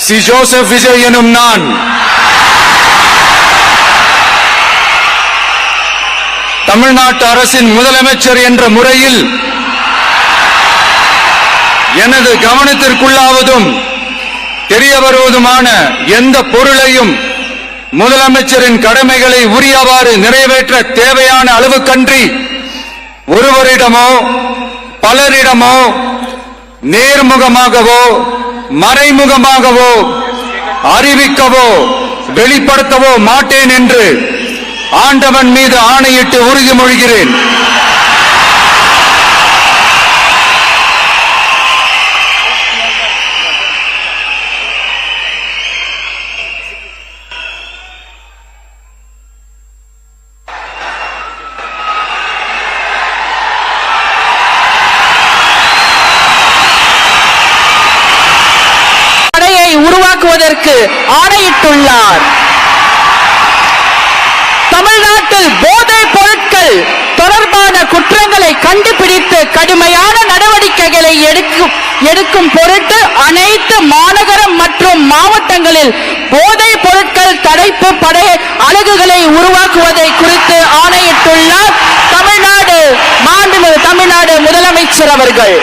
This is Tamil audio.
சி ஜோசப் விஜய் எனும் நான் தமிழ்நாட்டு அரசின் முதலமைச்சர் என்ற முறையில் எனது கவனத்திற்குள்ளாவதும் தெரிய வருவதுமான எந்த பொருளையும் முதலமைச்சரின் கடமைகளை உரியவாறு நிறைவேற்ற தேவையான அளவுக்கன்றி ஒருவரிடமோ பலரிடமோ நேர்முகமாகவோ மறைமுகமாகவோ அறிவிக்கவோ வெளிப்படுத்தவோ மாட்டேன் என்று ஆண்டவன் மீது ஆணையிட்டு உறுதிமொழிகிறேன். உருவாக்குவதற்கு ஆணையிட்டுள்ளார். தமிழ்நாட்டில் போதைப் பொருட்கள் தொடர்பான குற்றங்களை கண்டுபிடித்து கடுமையான நடவடிக்கைகளை எடுக்கும் பொருட்டு அனைத்து மாநகரம் மற்றும் மாவட்டங்களில் போதைப் பொருட்கள் தடுப்பு படை அலகுகளை உருவாக்குவதை குறித்து ஆணையிட்டுள்ளார் தமிழ்நாடு முதலமைச்சர் அவர்கள்.